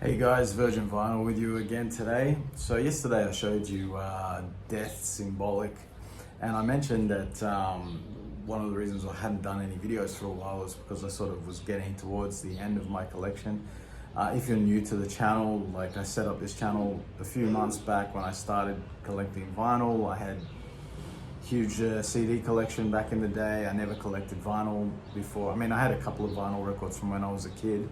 Hey guys, Virgin Vinyl with you again today. So yesterday I showed you Death Symbolic, and I mentioned that one of the reasons I hadn't done any videos for a while is because I sort of was getting towards the end of my collection. If you're new to the channel, like I set up this channel a few months back when I started collecting vinyl. I had huge CD collection back in the day. I never collected vinyl before. I mean, I had a couple of vinyl records from when I was a kid,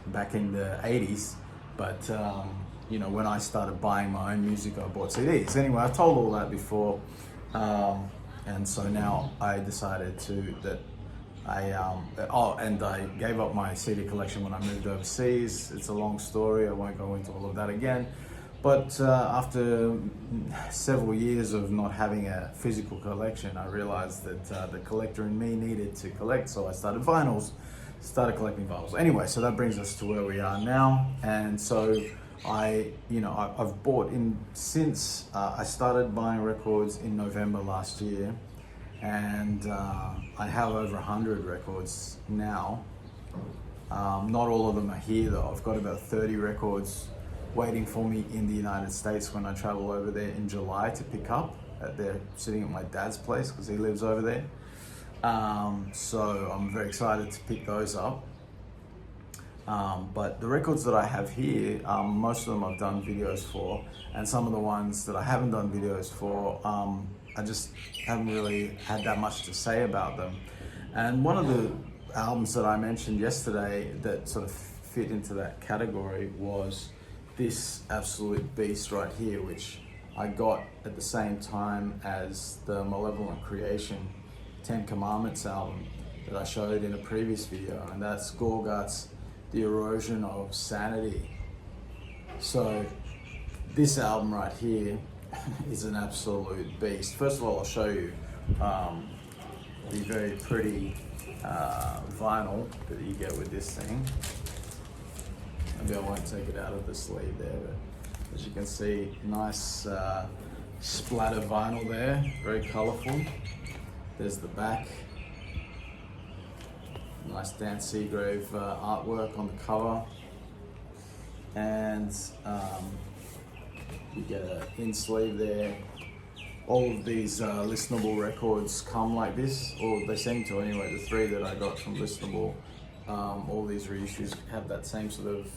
back in the 80s, but when I started buying my own music, I bought CDs. Anyway, I've told all that before, and so now I decided I gave up my CD collection when I moved overseas. It's a long story, I won't go into all of that again, but after several years of not having a physical collection, I realized that the collector in me needed to collect, so I started collecting vinyls. Anyway, so that brings us to where we are now, and so I've bought in since I started buying records in November last year, and I have over 100 records now. Not all of them are here though. I've got about 30 records waiting for me in the United States when I travel over there in July to pick up. They're sitting at my dad's place because he lives over there. So I'm very excited to pick those up. But the records that I have here, most of them I've done videos for, and some of the ones that I haven't done videos for, I just haven't really had that much to say about them. And one of the albums that I mentioned yesterday that sort of fit into that category was this absolute beast right here, which I got at the same time as the Malevolent Creation 10 Commandments album that I showed in a previous video, and that's GORGUTS, The Erosion of Sanity. So this album right here is an absolute beast. First of all, I'll show you the very pretty vinyl that you get with this thing. Maybe I won't take it out of the sleeve there, but as you can see, nice splatter vinyl there, very colorful. There's the back. Nice Dan Seagrave artwork on the cover. And you get an in-sleeve there. All of these listenable records come like this, or they seem to anyway. The three that I got from Listenable, all these reissues have that same sort of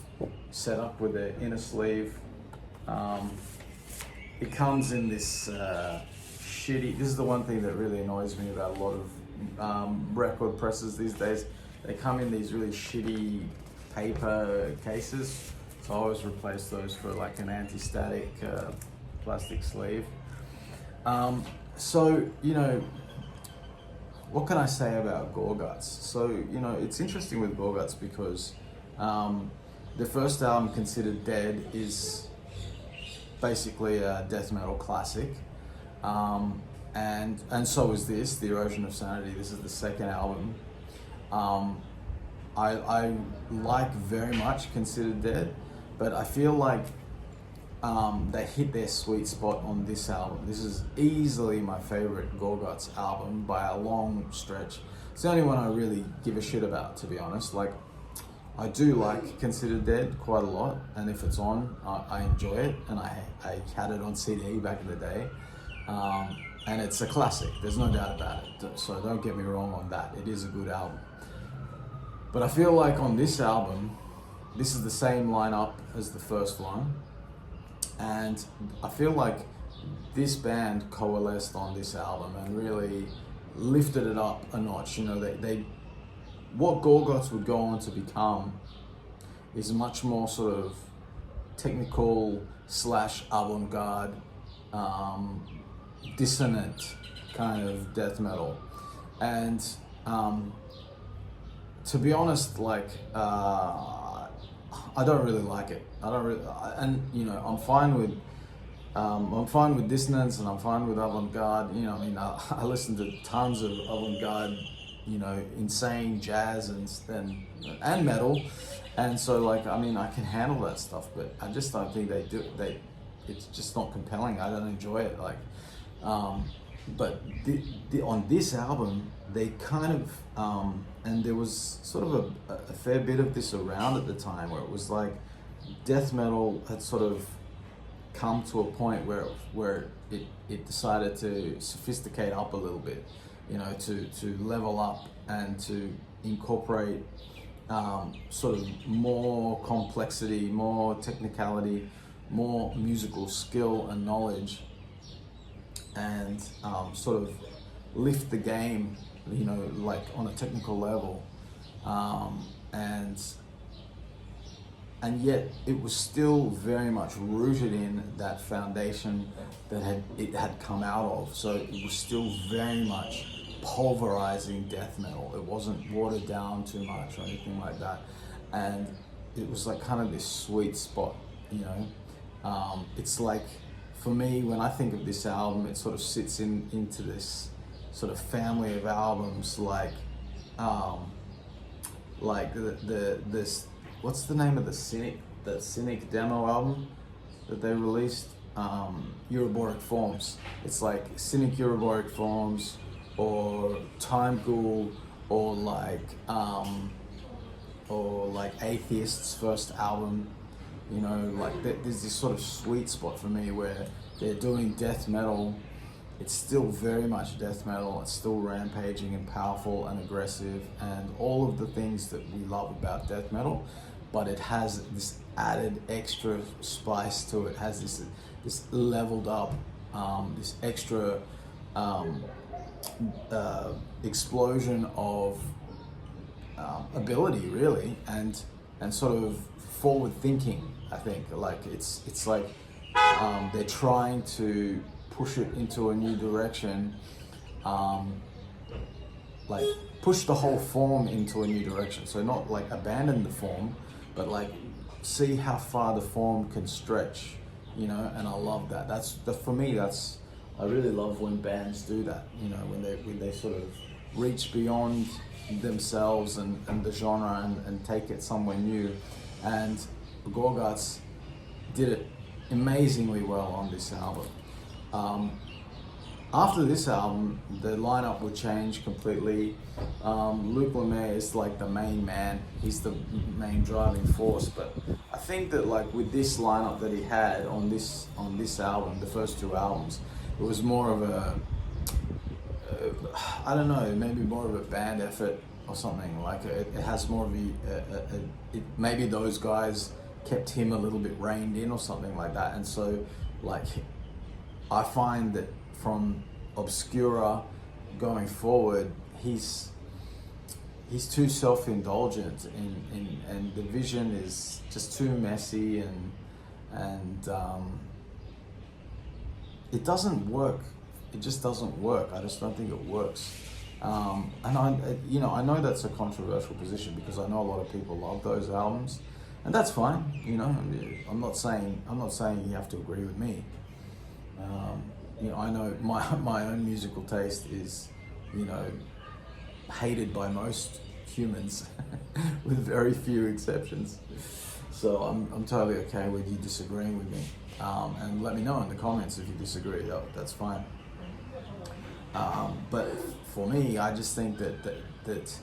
setup with their inner sleeve. It comes in this this is the one thing that really annoys me about a lot of record presses these days. They come in these really shitty paper cases, so I always replace those for like an anti-static plastic sleeve. So what can I say about GORGUTS? So it's interesting with GORGUTS because the first album, Considered Dead, is basically a death metal classic. And so is this, The Erosion of Sanity. This is the second album. I like very much Considered Dead, but I feel like they hit their sweet spot on this album. This is easily my favorite GORGUTS album by a long stretch. It's the only one I really give a shit about, to be honest. Like, I do like Considered Dead quite a lot, and if it's on, I enjoy it, and I had it on CD back in the day. And it's a classic, there's no doubt about it, so don't get me wrong on that, it is a good album. But I feel like on this album, this is the same lineup as the first one, and I feel like this band coalesced on this album and really lifted it up a notch. What GORGUTS would go on to become is much more sort of technical / avant-garde, dissonant kind of death metal. And to be honest, like I don't really like it. I'm fine with dissonance, and I'm fine with avant-garde. I listen to tons of avant-garde, insane jazz and metal, and so I can handle that stuff, but I just don't think it's just not compelling. I don't enjoy it. but on this album, they kind of, and there was sort of a fair bit of this around at the time, where it was like death metal had sort of come to a point where it decided to sophisticate up a little bit, you know, to level up and to incorporate sort of more complexity, more technicality, more musical skill and knowledge, and sort of lift the game, you know, like on a technical level, and yet it was still very much rooted in that foundation that it had come out of. So it was still very much pulverizing death metal. It wasn't watered down too much or anything like that, and it was like kind of this sweet spot, you know. It's like, for me, when I think of this album, it sort of sits into this sort of family of albums, like this, what's the name of the Cynic demo album that they released? Euroboric Forms. It's like Cynic Euroboric Forms, or Time Ghoul, or like Atheist's first album. You know, like there's this sort of sweet spot for me where they're doing death metal. It's still very much death metal. It's still rampaging and powerful and aggressive and all of the things that we love about death metal, but it has this added extra spice to it. It has this leveled up, this extra explosion of ability, really, and sort of forward thinking. I think like it's like they're trying to push it into a new direction, like push the whole form into a new direction. So not like abandon the form, but like see how far the form can stretch, you know. And I love that. For me, I really love when bands do that, you know, when they sort of reach beyond themselves and the genre and take it somewhere new. And GORGUTS did it amazingly well on this album. After this album, the lineup would change completely. Luc Lemay is like the main man. He's the main driving force. But I think that like with this lineup that he had on this album, the first two albums, it was more of I don't know, maybe more of a band effort or something. Like it has more of maybe those guys kept him a little bit reined in or something like that. And so like I find that from Obscura going forward, he's too self-indulgent and the vision is just too messy and it doesn't work. It just doesn't work. I just don't think it works. And I know that's a controversial position because I know a lot of people love those albums, and that's fine. You know, I'm not saying you have to agree with me. You know, I know my own musical taste is, you know, hated by most humans, with very few exceptions. So I'm totally okay with you disagreeing with me, and let me know in the comments if you disagree. That's fine. But for me, I just think that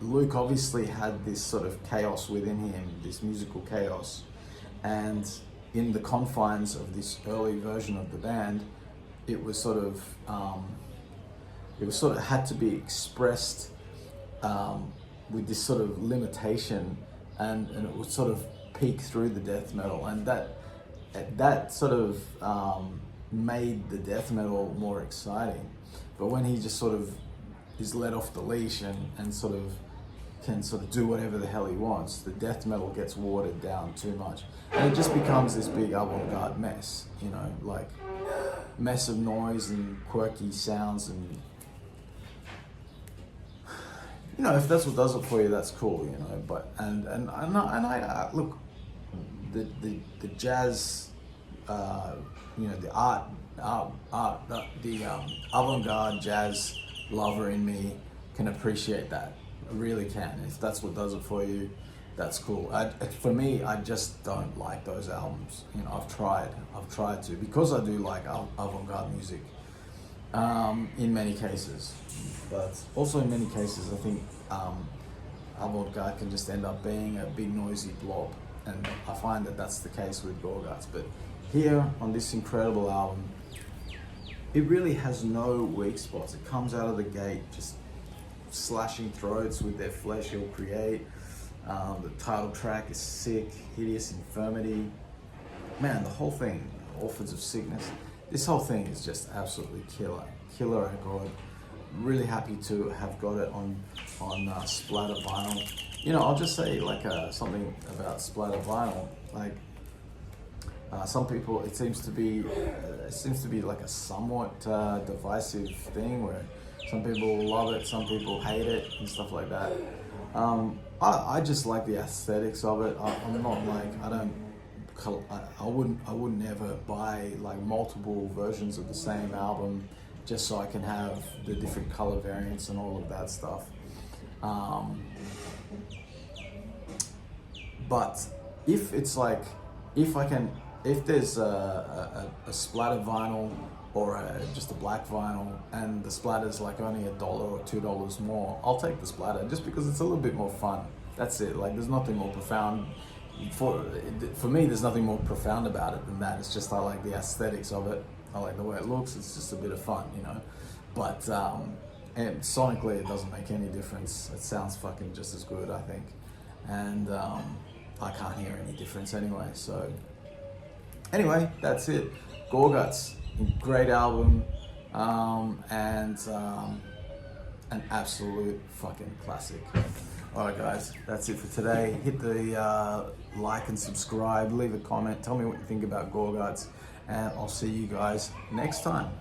Luke obviously had this sort of chaos within him, this musical chaos, and in the confines of this early version of the band, it was sort of had to be expressed with this sort of limitation, and it would sort of peek through the death metal, and that sort of made the death metal more exciting. But when he just sort of is let off the leash and sort of can sort of do whatever the hell he wants, the death metal gets watered down too much. And it just becomes this big avant-garde mess, you know, like mess of noise and quirky sounds, and you know, if that's what does it for you, that's cool, you know. But and I look, the jazz, you know, the avant-garde jazz lover in me can appreciate that. I really can. If that's what does it for you, that's cool. For me, I just don't like those albums. You know, I've tried to, because I do like avant-garde music, in many cases, but also in many cases, I think avant-garde can just end up being a big noisy blob, and I find that that's the case with GORGUTS. But here on this incredible album, it really has no weak spots. It comes out of the gate just slashing throats with their flesh he'll create. The title track is sick. Hideous Infirmity. Man, the whole thing, Orphans of Sickness, this whole thing is just absolutely killer and God. Really happy to have got it on splatter vinyl. You know, I'll just say like something about splatter vinyl. Like some people, it seems to be like a somewhat divisive thing where some people love it, some people hate it, and stuff like that. I just like the aesthetics of it. I'm not like, I wouldn't ever buy like multiple versions of the same album just so I can have the different color variants and all of that stuff. But if it's like, if there's a splatter vinyl or just a black vinyl, and the splatter's like only $1 or $2 more, I'll take the splatter just because it's a little bit more fun. That's it. Like, there's nothing more profound for me. There's nothing more profound about it than that. It's just I like the aesthetics of it. I like the way it looks. It's just a bit of fun, you know. But and sonically, it doesn't make any difference. It sounds fucking just as good, I think. And I can't hear any difference anyway. So anyway, that's it. GORGUTS, great album, and an absolute fucking classic. Alright guys, that's it for today. Hit the like and subscribe, leave a comment, tell me what you think about GORGUTS, and I'll see you guys next time.